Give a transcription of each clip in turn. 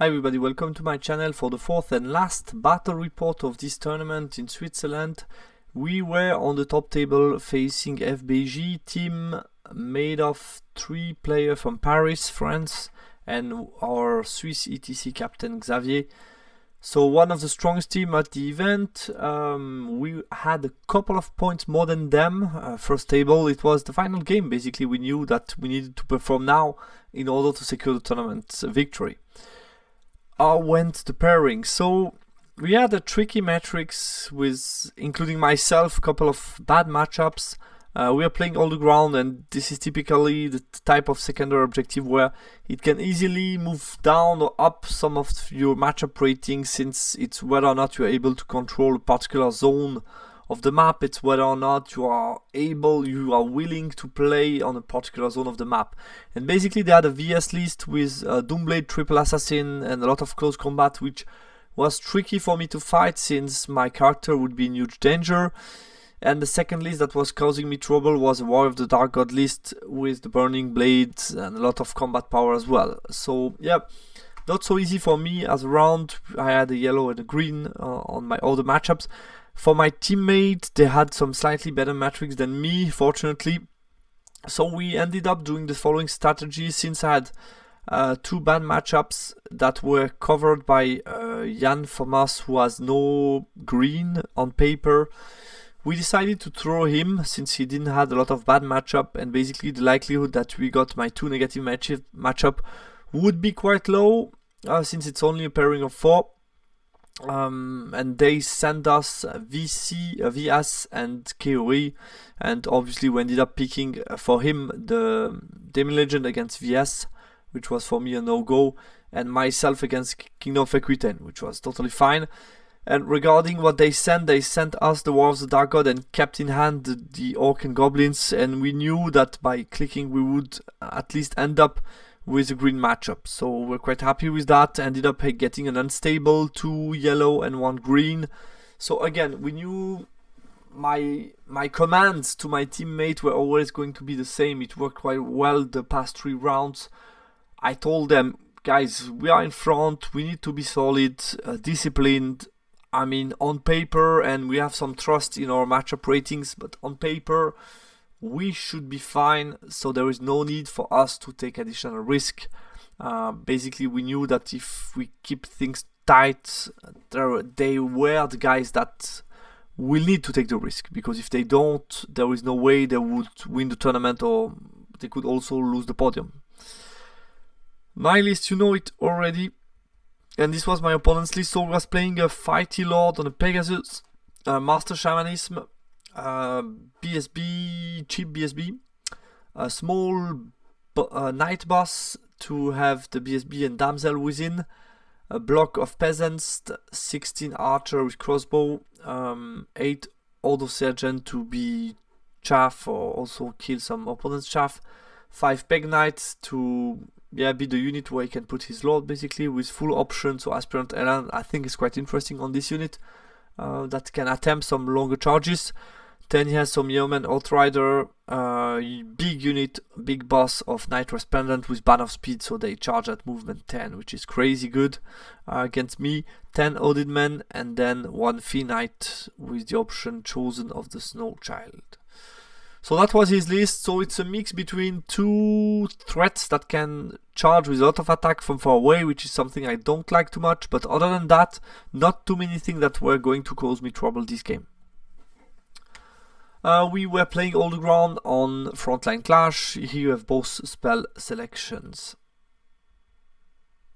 Hi everybody, welcome to my channel for the fourth and last battle report of this tournament in Switzerland. We were on the top table facing FBG team made of 3 players from Paris, France, and our Swiss ETC captain Xavier. So one of the strongest team at the event. We had a couple of points more than them. First table, it was the final game. Basically, we knew that we needed to perform now in order to secure the tournament victory. Went the pairing. So we had a tricky matrix with, including myself, a couple of bad matchups. We are playing all the ground, and this is typically the type of secondary objective where it can easily move down or up some of your matchup ratings, since it's whether or not you are able to control a particular zone of the map. It's whether or not you are willing to play on a particular zone of the map. And basically they had a VS list with Doomblade, Triple Assassin, and a lot of close combat, which was tricky for me to fight since my character would be in huge danger. And the second list that was causing me trouble was a Warrior of the Dark God list with the Burning Blades and a lot of combat power as well. So yeah, not so easy for me as a round. I had a yellow and a green on my other matchups. For my teammate, they had some slightly better metrics than me, fortunately. So we ended up doing the following strategy. Since I had 2 bad matchups that were covered by Jan from us, who has no green on paper, we decided to throw him since he didn't have a lot of bad matchup, and basically the likelihood that we got my 2 negative matchup would be quite low, since it's only a pairing of 4. And they sent us VS and KOE, and obviously we ended up picking for him the Demon Legend against VS, which was for me a no-go, and myself against Kingdom of Equitaine, which was totally fine. And regarding what they sent us the War of the Dark God and kept in hand the Orc and Goblins, and we knew that by clicking we would at least end up with a green matchup. So we're quite happy with that. Ended up getting an unstable, 2 yellow and 1 green. So again, we knew my commands to my teammate were always going to be the same. It worked quite well the past 3 rounds. I told them, guys, we are in front, we need to be solid, disciplined. I mean, on paper, and we have some trust in our matchup ratings, but on paper we should be fine, so there is no need for us to take additional risk. Basically, we knew that if we keep things tight, they were the guys that will need to take the risk, because if they don't, there is no way they would win the tournament, or they could also lose the podium. My list, you know it already. And this was my opponent's list. So I was playing a Fighty Lord on a Pegasus, Master Shamanism, BSB, cheap BSB, a small Night Boss to have the BSB and Damsel within, a block of Peasants, 16 Archer with Crossbow, 8 Order Sergeant to be chaff or also kill some opponent's chaff, 5 Peg Knights to be the unit where he can put his Lord, basically, with full option. So Aspirant Elan, I think, is quite interesting on this unit, that can attempt some longer charges. Then he has some Yeoman Outrider, big unit, big boss of Night Resplendent with Ban of Speed, so they charge at movement 10, which is crazy good against me. 10 Odin Men, and then 1 Fee Knight with the option Chosen of the Snow Child. So that was his list. So it's a mix between 2 threats that can charge with a lot of attack from far away, which is something I don't like too much. But other than that, not too many things that were going to cause me trouble this game. We were playing all the ground on Frontline Clash. Here you have both spell selections.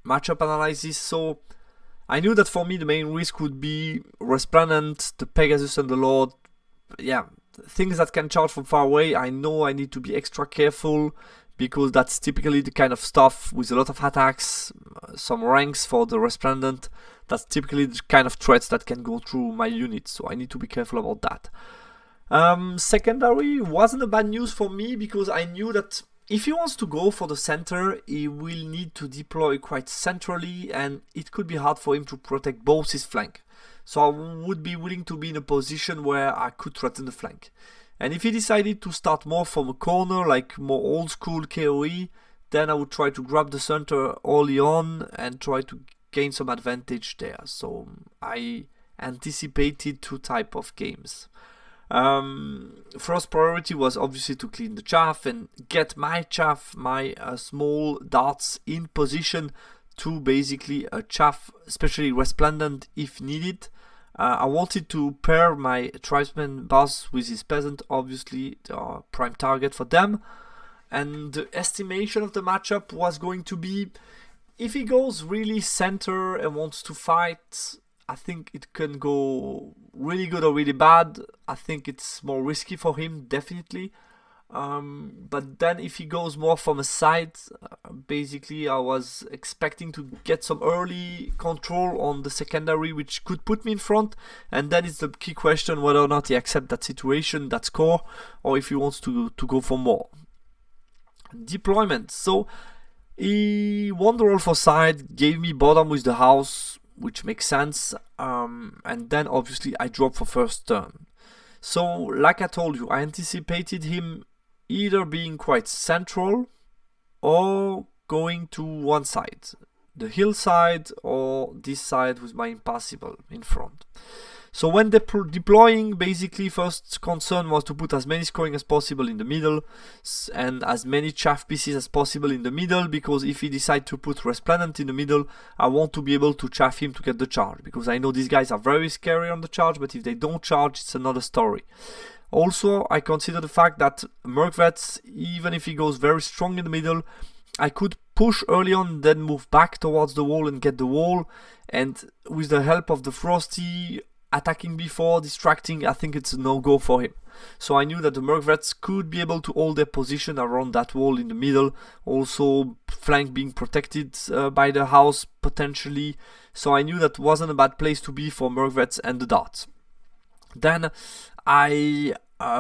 Matchup analysis. So I knew that for me the main risk would be Resplendent, the Pegasus and the Lord. Yeah, things that can charge from far away. I know I need to be extra careful, because that's typically the kind of stuff with a lot of attacks, some ranks for the Resplendent. That's typically the kind of threats that can go through my unit, so I need to be careful about that. Secondary wasn't a bad news for me, because I knew that if he wants to go for the center, he will need to deploy quite centrally, and it could be hard for him to protect both his flank. So I would be willing to be in a position where I could threaten the flank. And if he decided to start more from a corner, like more old school KOE, then I would try to grab the center early on and try to gain some advantage there. So I anticipated two type of games. First priority was obviously to clean the chaff and get my chaff, my small darts in position to basically chaff, especially resplendent if needed. I wanted to pair my tribesman boss with his peasant, obviously the prime target for them. And the estimation of the matchup was going to be, if he goes really center and wants to fight, I think it can go really good or really bad. I think it's more risky for him, definitely. But then if he goes more from a side, basically I was expecting to get some early control on the secondary, which could put me in front. And then it's the key question whether or not he accepts that situation, that score, or if he wants to go for more. Deployment. So he won the roll for side, gave me bottom with the house, which makes sense. And then obviously I dropped for first turn. So like I told you, I anticipated him either being quite central or going to one side, the hillside or this side with my impassable in front. So when deploying, basically first concern was to put as many scoring as possible in the middle and as many chaff pieces as possible in the middle, because if he decides to put resplendent in the middle, I want to be able to chaff him to get the charge, because I know these guys are very scary on the charge, but if they don't charge, it's another story. Also, I consider the fact that Mercvets, even if he goes very strong in the middle, I could push early on, then move back towards the wall and get the wall, and with the help of the Frosty attacking before, distracting, I think it's a no-go for him. So I knew that the Mercvets could be able to hold their position around that wall in the middle, also flank being protected by the house potentially, so I knew that wasn't a bad place to be for Mercvets and the darts. Then I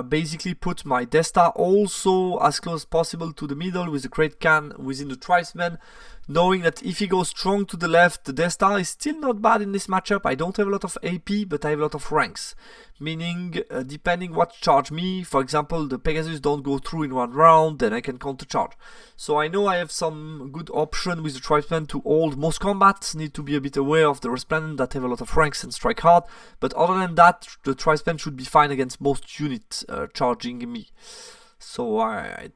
basically put my Desta also as close as possible to the middle with the Great Khan within the tribesmen, knowing that if he goes strong to the left, the Desta is still not bad in this matchup. I don't have a lot of AP, but I have a lot of ranks, meaning depending what charge me, for example, the Pegasus don't go through in one round, then I can counter charge. So I know I have some good option with the tribesmen to hold most combats. Need to be a bit aware of the Resplendent that have a lot of ranks and strike hard, but other than that, the tribesmen should be fine against most units charging me. So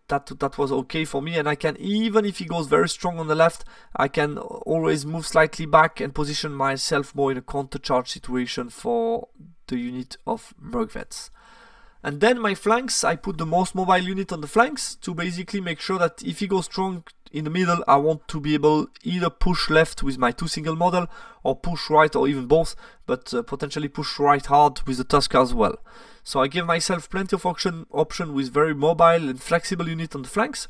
that was okay for me, and I can, even if he goes very strong on the left, I can always move slightly back and position myself more in a counter charge situation for the unit of Mercvets. And then my flanks, I put the most mobile unit on the flanks to basically make sure that if he goes strong in the middle, I want to be able either push left with my 2 single model or push right, or even both, but potentially push right hard with the Tusker as well. So I gave myself plenty of option with very mobile and flexible unit on the flanks,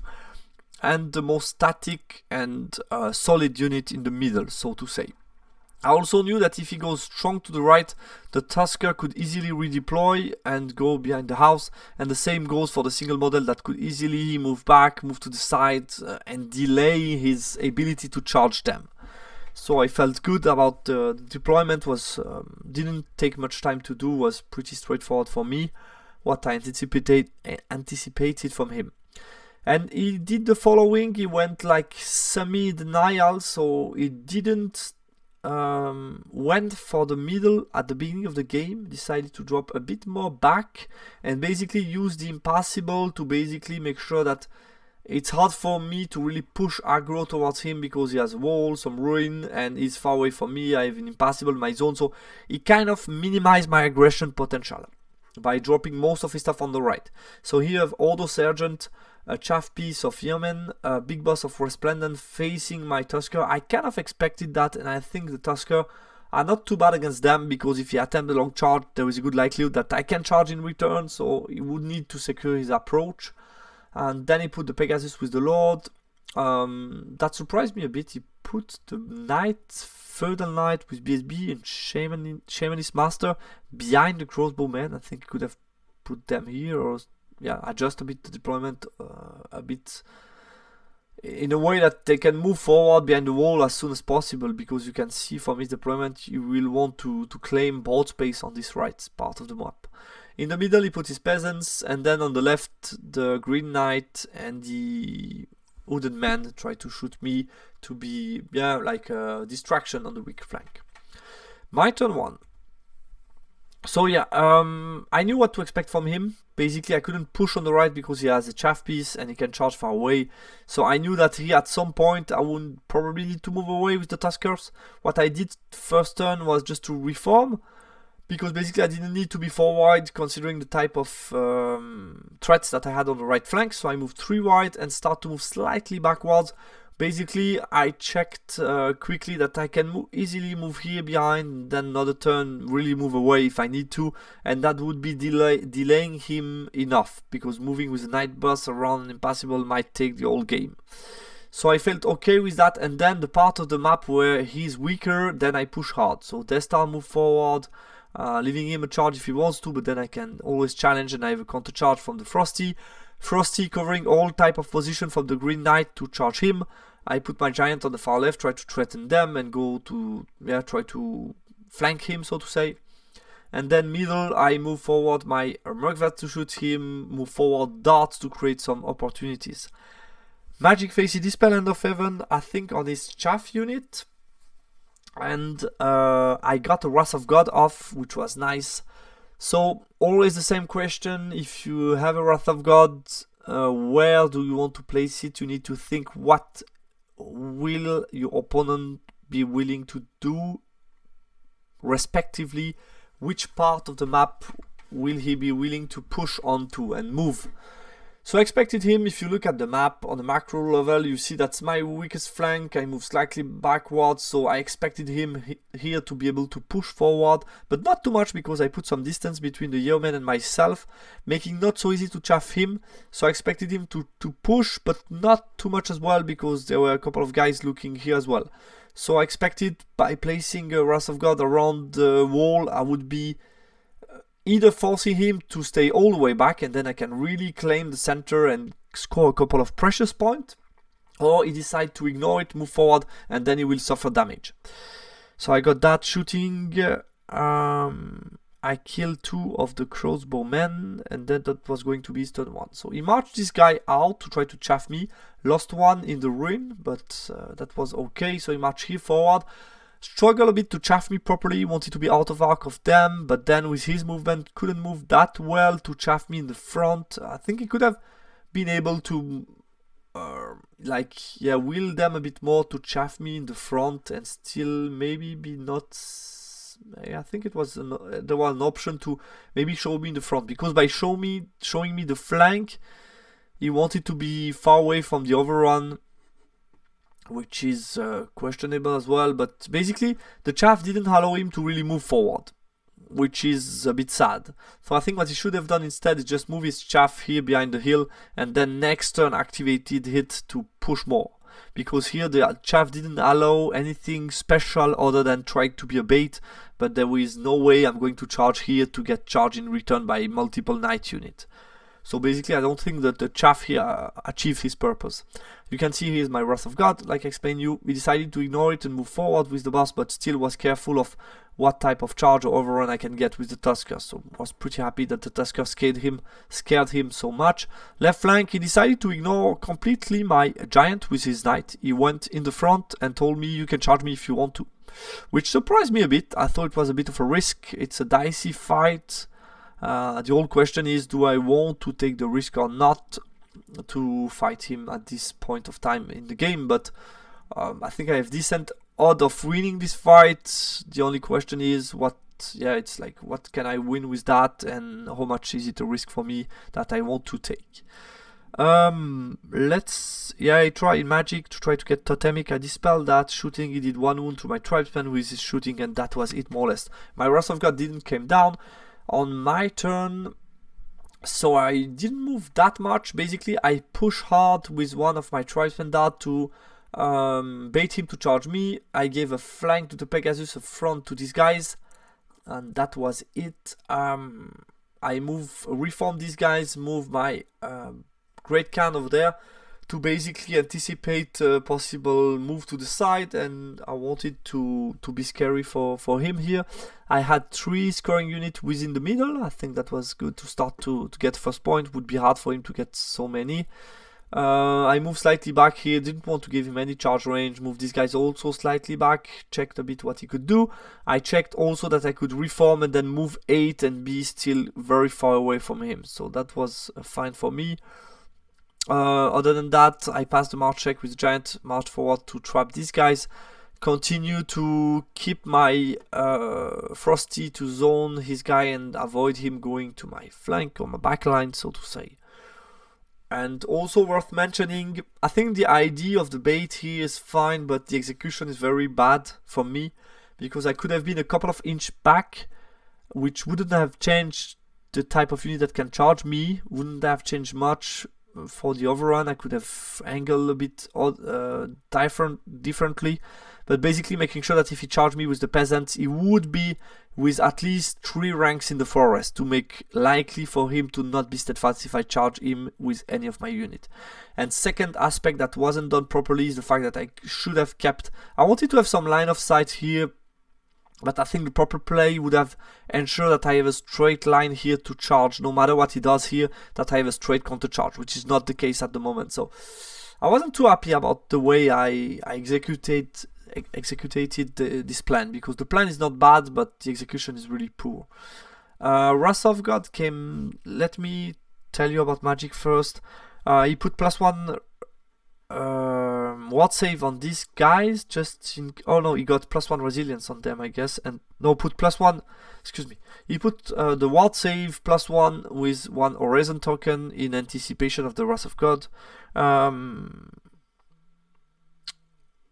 and the most static and solid unit in the middle, so to say. I also knew that if he goes strong to the right, the Tusker could easily redeploy and go behind the house, and the same goes for the single model that could easily move back, move to the side, and delay his ability to charge them. So I felt good about the deployment. Didn't take much time to do, was pretty straightforward for me, what I anticipated from him. And he did the following: he went like semi-denial, so he didn't went for the middle at the beginning of the game, decided to drop a bit more back and basically use the impassable to basically make sure that it's hard for me to really push aggro towards him, because he has a wall, some ruin, and he's far away from me. I have an impassable in my zone, so he kind of minimized my aggression potential by dropping most of his stuff on the right. So here you have Auto Sergeant, a chaff piece of Yeoman, a big boss of Resplendent facing my Tusker. I kind of expected that, and I think the Tusker are not too bad against them, because if he attempts a long charge, there is a good likelihood that I can charge in return, so he would need to secure his approach. And then he put the Pegasus with the Lord. That surprised me a bit. He put the Knight, Feudal Knight with BSB and Shamanist Master behind the Crossbowman. I think he could have put them here, or adjust a bit the deployment a bit in a way that they can move forward behind the wall as soon as possible, because you can see from his deployment you will want to claim board space on this right part of the map. In the middle he put his peasants, and then on the left the Green Knight and the hooded men try to shoot me to be, yeah, like a distraction on the weak flank. My turn 1. So yeah, I knew what to expect from him. Basically, I couldn't push on the right because he has a chaff piece and he can charge far away. So I knew that here at some point I would probably need to move away with the Tuskers. What I did first turn was just to reform, because basically I didn't need to be forward considering the type of threats that I had on the right flank. So I moved 3 wide and start to move slightly backwards. Basically, I checked quickly that I can easily move here behind, then another turn really move away if I need to, and that would be delaying him enough, because moving with a night bus around an impassable might take the whole game. So I felt okay with that, and then the part of the map where he's weaker, then I push hard. So Destar move forward, leaving him a charge if he wants to, but then I can always challenge and I have a counter charge from the Frosty. Frosty covering all type of position from the Green Knight to charge him. I put my giant on the far left, try to threaten them and go to, yeah, try to flank him, so to say. And then middle, I move forward my Murkvat to shoot him, move forward darts to create some opportunities. Magic Face, he Dispel End of Heaven, I think on his chaff unit. And I got a Wrath of God off, which was nice. So always the same question: if you have a Wrath of God, where do you want to place it? You need to think, what will your opponent be willing to do, respectively, which part of the map will he be willing to push onto and move. So I expected him, if you look at the map on the macro level, you see that's my weakest flank. I move slightly backwards, so I expected him here to be able to push forward, but not too much, because I put some distance between the yeoman and myself, making not so easy to chaff him. So I expected him to push, but not too much as well, because there were a couple of guys looking here as well. So I expected by placing a Wrath of God around the wall, I would be either forcing him to stay all the way back, and then I can really claim the center and score a couple of precious points, or he decides to ignore it, move forward, and then he will suffer damage. So I got that shooting. I killed 2 of the crossbowmen, and then that was going to be his turn 1. So he marched this guy out to try to chaff me, lost 1 in the ruin, but that was okay. So he marched here forward, struggled a bit to chaff me properly, wanted to be out of arc of them, but then with his movement couldn't move that well to chaff me in the front. I think he could have been able to will them a bit more to chaff me in the front and still maybe be not. I think it was there was an option to maybe show me in the front, because by showing me the flank, he wanted to be far away from the overrun, which is questionable as well. But basically the chaff didn't allow him to really move forward, which is a bit sad. So I think what he should have done instead is just move his chaff here behind the hill, and then next turn activated it to push more, because here the chaff didn't allow anything special other than trying to be a bait, but there is no way I'm going to charge here to get charged in return by multiple knight unit. So basically I don't think that the chaff here achieved his purpose. You can see here's my Wrath of God. Like I explained you, we decided to ignore it and move forward with the boss, but still was careful of what type of charge or overrun I can get with the Tusker. So I was pretty happy that the Tusker scared him so much. Left flank, he decided to ignore completely my giant with his knight. He went in the front and told me, you can charge me if you want to, which surprised me a bit. I thought it was a bit of a risk. It's a dicey fight. The whole question is, do I want to take the risk or not to fight him at this point of time in the game? But I think I have decent odds of winning this fight. The only question is what can I win with that, and how much is it a risk for me that I want to take. I tried magic to try to get totemic. I dispelled that shooting. He did 1 wound to my tribesman with his shooting, and that was it more or less. My Wrath of God didn't come down on my turn, so I didn't move that much. Basically I push hard with one of my tribesmen dart to bait him to charge me. I gave a flank to the Pegasus, a front to these guys, and that was it. I reform these guys, move my Great Khan over there to basically anticipate a possible move to the side, and I wanted to be scary for him here. I had 3 scoring units within the middle. I think that was good to start to get first point. Would be hard for him to get so many. I moved slightly back here, didn't want to give him any charge range, moved these guys also slightly back, checked a bit what he could do. I checked also that I could reform and then move 8 and be still very far away from him, so that was fine for me. Other than that, I passed the march check with Giant, marched forward to trap these guys, continue to keep my Frosty to zone his guy and avoid him going to my flank or my backline, so to say. And also worth mentioning, I think the idea of the bait here is fine, but the execution is very bad for me, because I could have been a couple of inches back, which wouldn't have changed the type of unit that can charge me, wouldn't have changed much for the overrun. I could have angled a bit differently, but basically making sure that if he charged me with the peasants, he would be with at least 3 ranks in the forest to make likely for him to not be steadfast if I charge him with any of my unit. And second aspect that wasn't done properly is the fact that I should have kept, I wanted to have some line of sight here, but I think the proper play would have ensured that I have a straight line here to charge, no matter what he does here, that I have a straight counter charge, which is not the case at the moment. So I wasn't too happy about the way I executed this plan, because the plan is not bad, but the execution is really poor. Wrath of God came. Let me tell you about magic first. He put +1 ward save on these guys, just in, oh no, he got +1 resilience on them, I guess, and no, put +1, excuse me, he put the ward save +1 with 1 Horizon token in anticipation of the Wrath of God.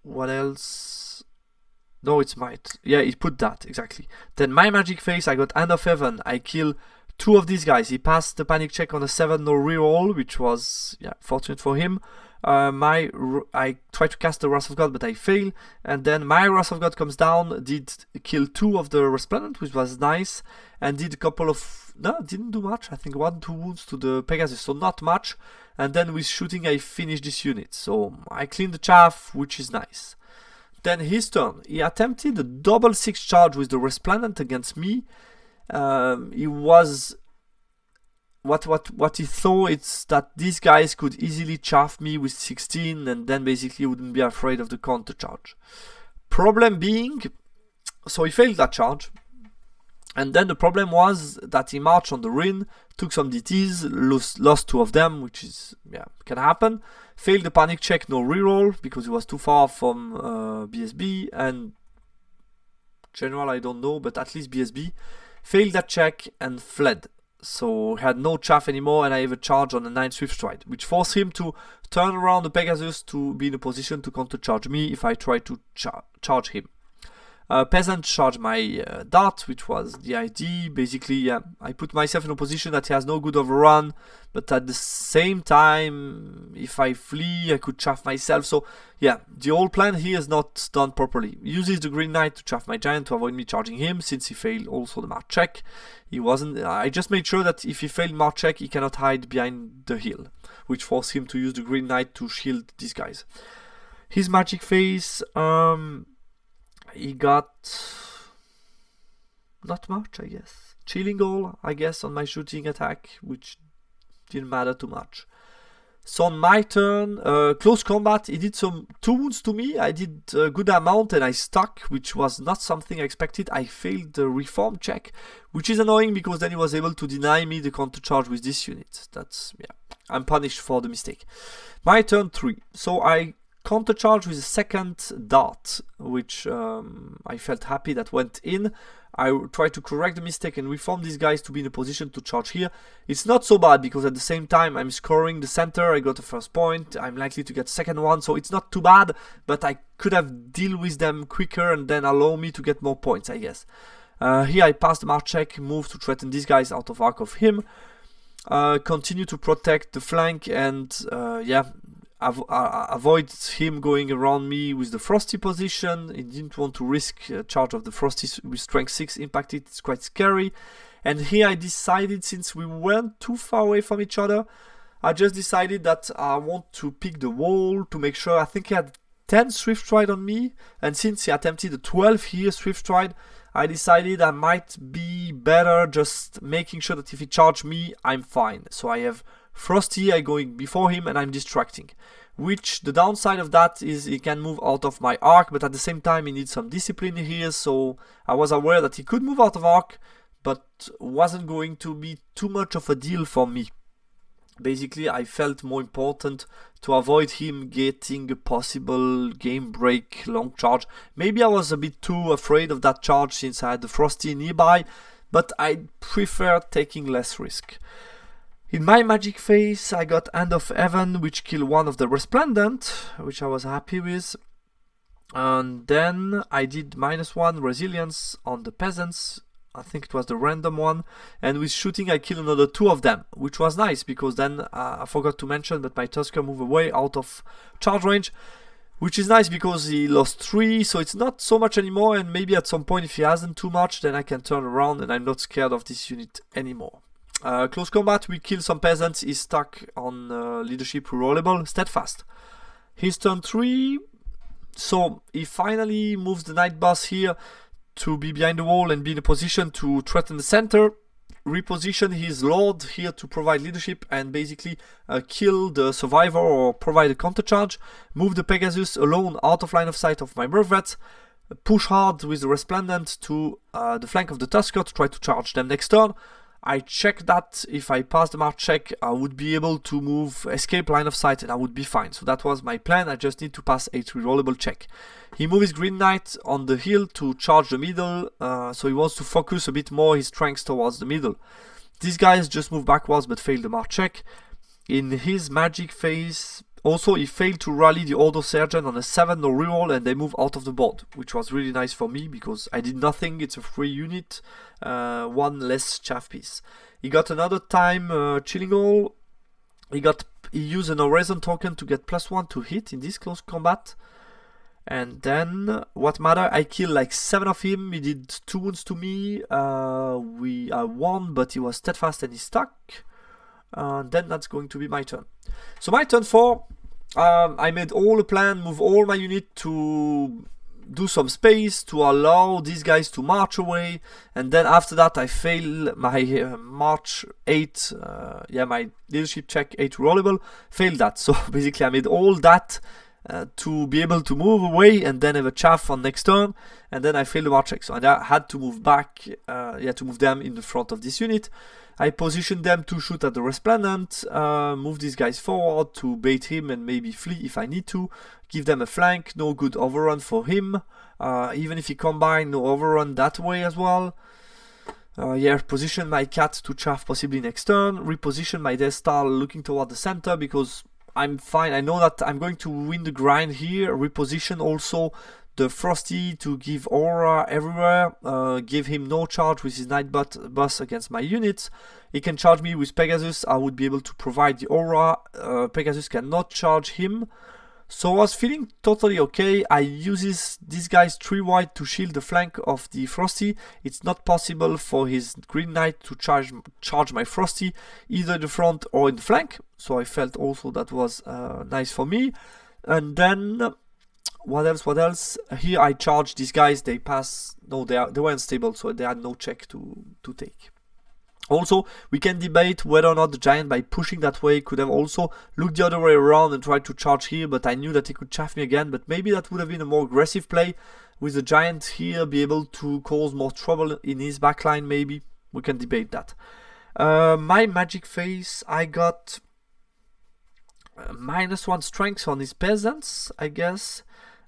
What else? No, it's might. Yeah, he put that, exactly. Then my magic phase, I got Hand of Heaven. I kill 2 of these guys. He passed the panic check on a 7 no reroll, which was, yeah, fortunate for him. I tried to cast the Wrath of God, but I fail. And then my Wrath of God comes down, did kill 2 of the Resplendent, which was nice, and did a couple of, no, didn't do much. I think 1-2 wounds to the Pegasus, so not much. And then with shooting, I finished this unit. So I cleaned the chaff, which is nice. Then his turn. He attempted a double 6 charge with the Resplendent against me. He was... What he thought is that these guys could easily chaff me with 16 and then basically wouldn't be afraid of the counter charge. Problem being, so he failed that charge. And then the problem was that he marched on the Rin, took some DTs, lost 2 of them, which is, yeah, can happen. Failed the panic check, no reroll, because he was too far from BSB, and general I don't know, but at least BSB. Failed that check and fled. So he had no chaff anymore, and I have a charge on a 9 Swift Stride, which forced him to turn around the Pegasus to be in a position to counter charge me if I try to charge him. Peasant charged my dart, which was the idea. Basically, yeah, I put myself in a position that he has no good overrun, but at the same time, if I flee, I could chaff myself. So yeah, the whole plan here is not done properly. He uses the Green Knight to chaff my Giant to avoid me charging him, since he failed also the march check. He wasn't. I just made sure that if he failed march check, he cannot hide behind the hill, which forced him to use the Green Knight to shield these guys. His magic phase, he got not much, I guess. Chilling goal, I guess, on my shooting attack, which didn't matter too much. So on my turn, close combat, he did some 2 wounds to me. I did a good amount and I stuck, which was not something I expected. I failed the reform check, which is annoying because then he was able to deny me the counter charge with this unit. That's, yeah, I'm punished for the mistake. My turn 3. So I counter charge with a second dart, which I felt happy that went in. I tried to correct the mistake and reform these guys to be in a position to charge here. It's not so bad because at the same time I'm scoring the center, I got the first point, I'm likely to get second one, so it's not too bad, but I could have dealt with them quicker and then allow me to get more points, I guess. Here I passed the march check, move to threaten these guys out of arc of him, continue to protect the flank and yeah, avoid him going around me with the Frosty position. He didn't want to risk charge of the Frosty with strength 6 impacted. It's quite scary. And here I decided, since we weren't too far away from each other, I just decided that I want to pick the wall to make sure. I think he had 10 Swift Stride on me, and since he attempted a 12 here Swift Stride, I decided I might be better just making sure that if he charged me, I'm fine. So I have Frosty, I going before him and I'm distracting. Which the downside of that is he can move out of my arc, but at the same time he needs some discipline here, so I was aware that he could move out of arc, but wasn't going to be too much of a deal for me. Basically, I felt more important to avoid him getting a possible game break long charge. Maybe I was a bit too afraid of that charge since I had the Frosty nearby, but I prefer taking less risk. In my magic phase, I got Hand of Heaven, which killed one of the Resplendent, which I was happy with. And then I did -1 resilience on the peasants. I think it was the random one. And with shooting, I killed another 2 of them, which was nice because then I forgot to mention, but my Tusker moved away out of charge range, which is nice because he lost 3, so it's not so much anymore. And maybe at some point, if he hasn't too much, then I can turn around and I'm not scared of this unit anymore. Close combat, we kill some peasants. He's stuck on leadership rerollable, steadfast. His turn 3, so he finally moves the night boss here to be behind the wall and be in a position to threaten the center. Reposition his lord here to provide leadership and basically kill the survivor or provide a counter charge. Move the Pegasus alone out of line of sight of my Mervets. Push hard with the Resplendent to the flank of the Tusker to try to charge them next turn. I checked that if I passed the march check, I would be able to move escape line of sight and I would be fine. So that was my plan. I just need to pass a rerollable check. He moves his Green Knight on the hill to charge the middle, so he wants to focus a bit more his strengths towards the middle. These guys just move backwards but failed the march check. In his magic phase, also he failed to rally the Order Sergeant on a 7 no reroll and they move out of the board, which was really nice for me because I did nothing. It's a free unit, 1 less chaff piece. He got another time Chilling Hole. He used an Horizon token to get +1 to hit in this close combat. And then, what matter, I killed like 7 of him. He did 2 wounds to me. I won, but he was steadfast and he stuck. Then that's going to be my turn. So my turn 4, I made all a plan, move all my unit to do some space to allow these guys to march away, and then after that I failed my march 8, my leadership check 8 rollable, failed that. So basically I made all that to be able to move away and then have a chaff on next turn, and then I failed the march check. So I had to move back, to move them in the front of this unit. I positioned them to shoot at the Resplendent, move these guys forward to bait him and maybe flee if I need to, give them a flank, no good overrun for him, even if he combined, no overrun that way as well. Position my cat to chaff possibly next turn, reposition my Death Star looking toward the center because I'm fine, I know that I'm going to win the grind here, reposition also the Frosty to give aura everywhere, give him no charge with his night boss against my units. He can charge me with Pegasus, I would be able to provide the aura, Pegasus cannot charge him. So I was feeling totally okay. I use these guys 3 white to shield the flank of the Frosty. It's not possible for his Green Knight to charge my Frosty either in the front or in the flank. So I felt also that was nice for me. And then what else? Here I charge these guys, they pass, no, they were unstable, so they had no check to take. Also, we can debate whether or not the giant by pushing that way could have also looked the other way around and tried to charge here, but I knew that he could chaff me again, but maybe that would have been a more aggressive play with the giant here, be able to cause more trouble in his backline maybe. We can debate that. My magic phase, I got -1 strength on his peasants, I guess.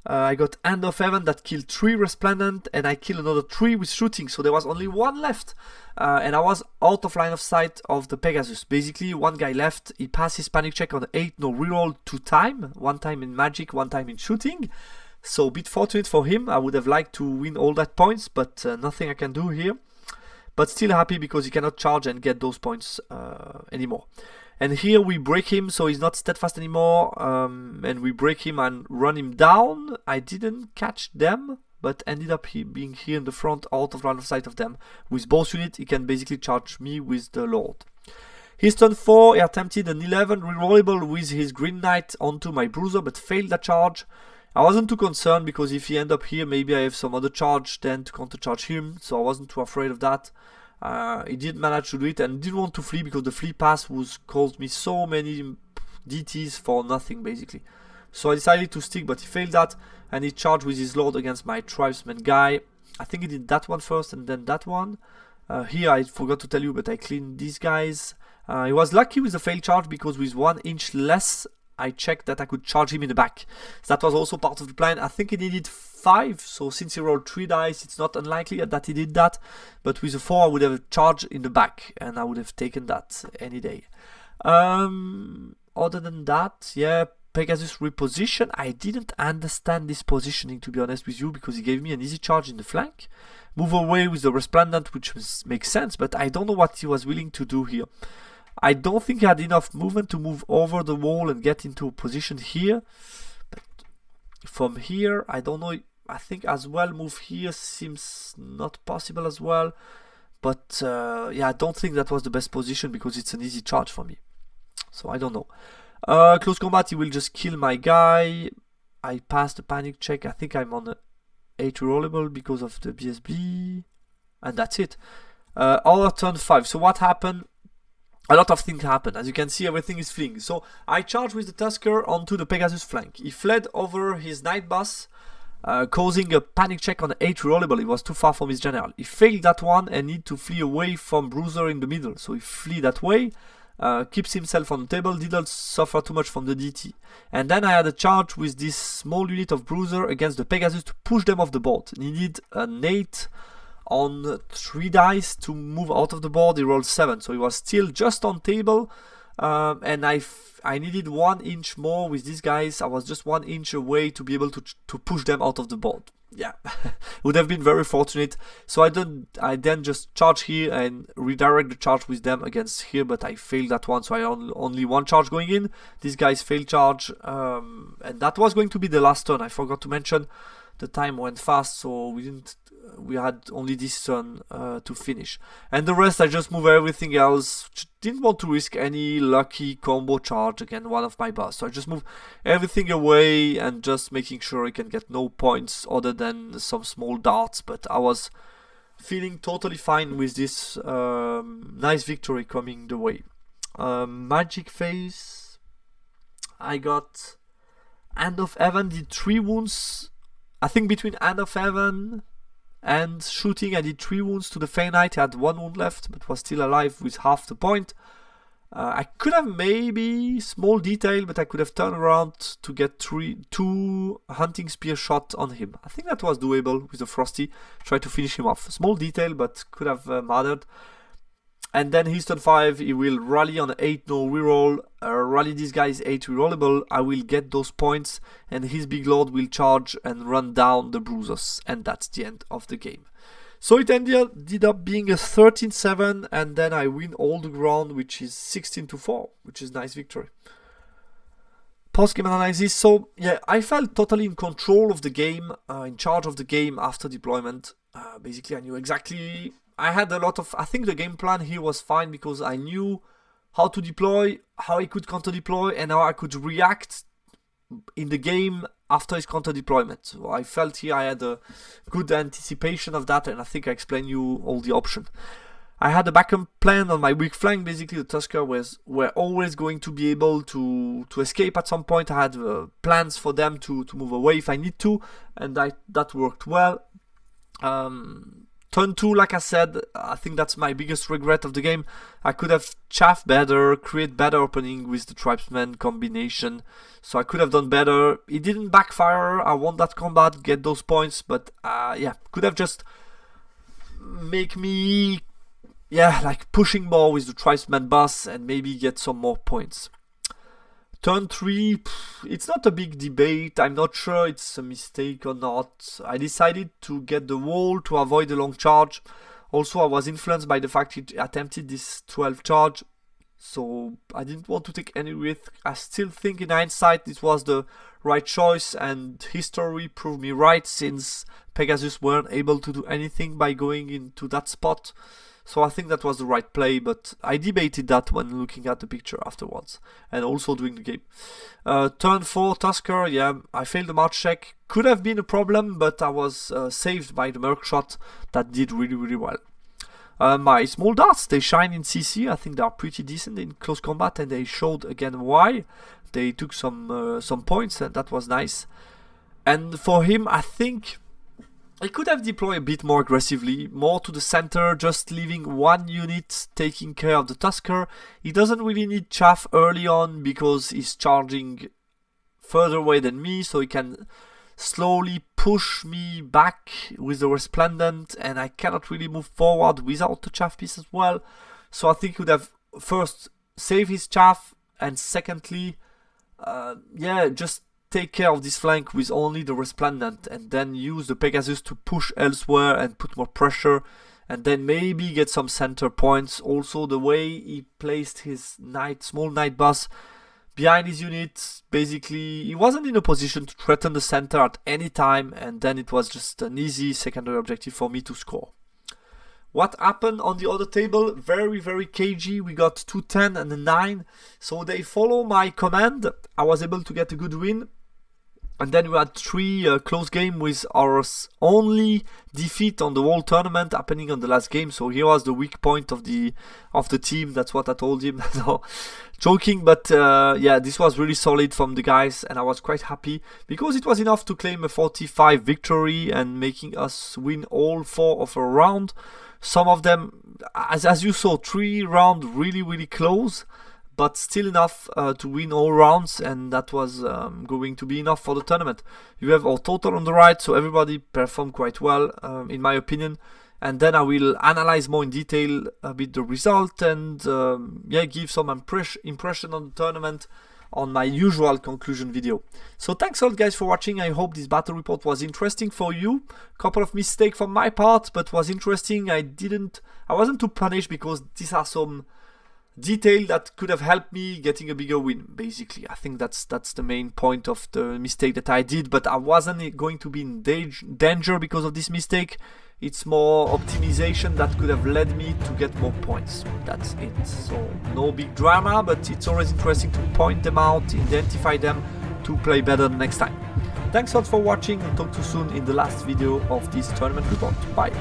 I got Hand of Heaven that killed 3 Resplendent, and I killed another 3 with shooting, so there was only 1 left. And I was out of line of sight of the Pegasus. Basically, 1 guy left, he passed his panic check on 8, no reroll 2 times. 1 time in magic, 1 time in shooting. So a bit fortunate for him, I would have liked to win all that points, but nothing I can do here. But still happy because he cannot charge and get those points anymore. And here we break him, so he's not steadfast anymore, and we break him and run him down. I didn't catch them, but ended up being here in the front, out of line of sight of them. With both units, he can basically charge me with the Lord. His turn 4, he attempted an 11 rerollable with his Green Knight onto my Bruiser, but failed that charge. I wasn't too concerned, because if he ends up here, maybe I have some other charge then to counter charge him, so I wasn't too afraid of that. He did manage to do it and didn't want to flee because the flee pass was caused me so many DTs for nothing basically. So I decided to stick, but he failed that, and he charged with his lord against my tribesman guy. I think he did that one first and then that one. Here I forgot to tell you, but I cleaned these guys. He was lucky with the failed charge because with 1 inch less I checked that I could charge him in the back. That was also part of the plan. I think he needed 5, so since he rolled 3 dice, it's not unlikely that he did that. But with a 4, I would have charged in the back, and I would have taken that any day. Other than that, yeah, Pegasus reposition. I didn't understand this positioning, to be honest with you, because he gave me an easy charge in the flank. Move away with the Resplendent, which makes sense, but I don't know what he was willing to do here. I don't think he had enough movement to move over the wall and get into a position here. But from here, I don't know. I think as well move here seems not possible as well. But yeah, I don't think that was the best position because it's an easy charge for me. So I don't know. Close combat, he will just kill my guy. I passed the panic check. I think I'm on a 8 rollable because of the BSB. And that's it. Our turn 5. So what happened? A lot of things happened. As you can see, everything is fleeing. So I charged with the Tusker onto the Pegasus flank. He fled over his Night Boss, causing a panic check on 8 rollable. It was too far from his general. He failed that one and need to flee away from Bruiser in the middle. So he flee that way, keeps himself on the table, didn't suffer too much from the DT. And then I had a charge with this small unit of Bruiser against the Pegasus to push them off the board. Needed an 8 on 3 dice to move out of the board. He rolled 7, so he was still just on table, and I needed 1 inch more with these guys. I was just 1 inch away to be able to push them out of the board. Yeah, would have been very fortunate. So I then just charge here and redirect the charge with them against here, but I failed that one, so I only 1 charge going in. These guys failed charge, and that was going to be the last turn. I forgot to mention the time went fast, so we had only this turn to finish, and the rest I just move everything else. Didn't want to risk any lucky combo charge against one of my boss, so I just move everything away and just making sure I can get no points other than some small darts. But I was feeling totally fine with this nice victory coming the way. Magic phase, I got Hand of Heaven, did 3 wounds. I think between Hand of Heaven and shooting I did 3 wounds to the Fey Knight. He had 1 wound left but was still alive with half the point. I could have maybe, small detail, but I could have turned around to get 2 hunting spear shot on him. I think that was doable with the Frosty. Try to finish him off. Small detail, but could have mattered. And then his turn 5, he will rally on 8 no reroll, rally these guys 8 rerollable. I will get those points, and his big lord will charge and run down the bruisers, and that's the end of the game. So it ended up being a 13-7, and then I win all the ground, which is 16-4, which is a nice victory. Post-game analysis. So yeah, I felt totally in control of the game, in charge of the game after deployment. Basically, I knew exactly. I had a lot of. I think the game plan here was fine because I knew how to deploy, how I could counter deploy, and how I could react in the game after his counter deployment. So I felt here I had a good anticipation of that, and I think I explained you all the options. I had a backup plan on my weak flank. Basically, the Tusker were always going to be able to escape at some point. I had plans for them to move away if I need to, and that worked well. Turn 2, like I said, I think that's my biggest regret of the game. I could have chaffed better, create better opening with the Tribesman combination. So I could have done better. It didn't backfire. I won that combat, get those points. But yeah, could have just make me, like pushing more with the Tribesman boss and maybe get some more points. Turn 3, it's not a big debate. I'm not sure it's a mistake or not. I decided to get the wall to avoid the long charge. Also, I was influenced by the fact he attempted this 12 charge, so I didn't want to take any risk. I still think in hindsight this was the right choice, and history proved me right since Pegasus weren't able to do anything by going into that spot. So I think that was the right play, but I debated that when looking at the picture afterwards and also doing the game. Turn 4, Tusker, yeah, I failed the march check. Could have been a problem, but I was saved by the Merc shot that did really, really well. My small darts, they shine in CC. I think they are pretty decent in close combat, and they showed again why. They took some points, and that was nice. And for him, I think he could have deployed a bit more aggressively, more to the center, just leaving one unit taking care of the Tusker. He doesn't really need chaff early on because he's charging further away than me, so he can slowly push me back with the Resplendent, and I cannot really move forward without the chaff piece as well. So I think he would have first save his chaff, and secondly, just take care of this flank with only the Resplendent, and then use the Pegasus to push elsewhere and put more pressure, and then maybe get some center points. Also, the way he placed his small knight boss behind his unit, basically he wasn't in a position to threaten the center at any time, and then it was just an easy secondary objective for me to score. What happened on the other table? Very, very cagey. We got 2-10 and a 9. So they follow my command. I was able to get a good win. And then we had 3 close games with our only defeat on the whole tournament happening on the last game. So here was the weak point of the team. That's what I told him. No, joking, but yeah, this was really solid from the guys, and I was quite happy because it was enough to claim a 45 victory and making us win all 4 of a round. Some of them, as you saw, 3 rounds really, really close, but still enough to win all rounds, and that was going to be enough for the tournament. You have our total on the right, so everybody performed quite well, in my opinion. And then I will analyze more in detail a bit the result, and give some impression on the tournament on my usual conclusion video. So thanks a lot guys for watching. I hope this battle report was interesting for you. Couple of mistakes from my part, but was interesting. I wasn't too punished because these are some detail that could have helped me getting a bigger win. Basically, I think that's the main point of the mistake that I did, but I wasn't going to be in danger because of this mistake. It's more optimization that could have led me to get more points. That's it. So no big drama, but it's always interesting to point them out, identify them, to play better next time. Thanks a lot for watching, and talk to you soon in the last video of this tournament report. Bye.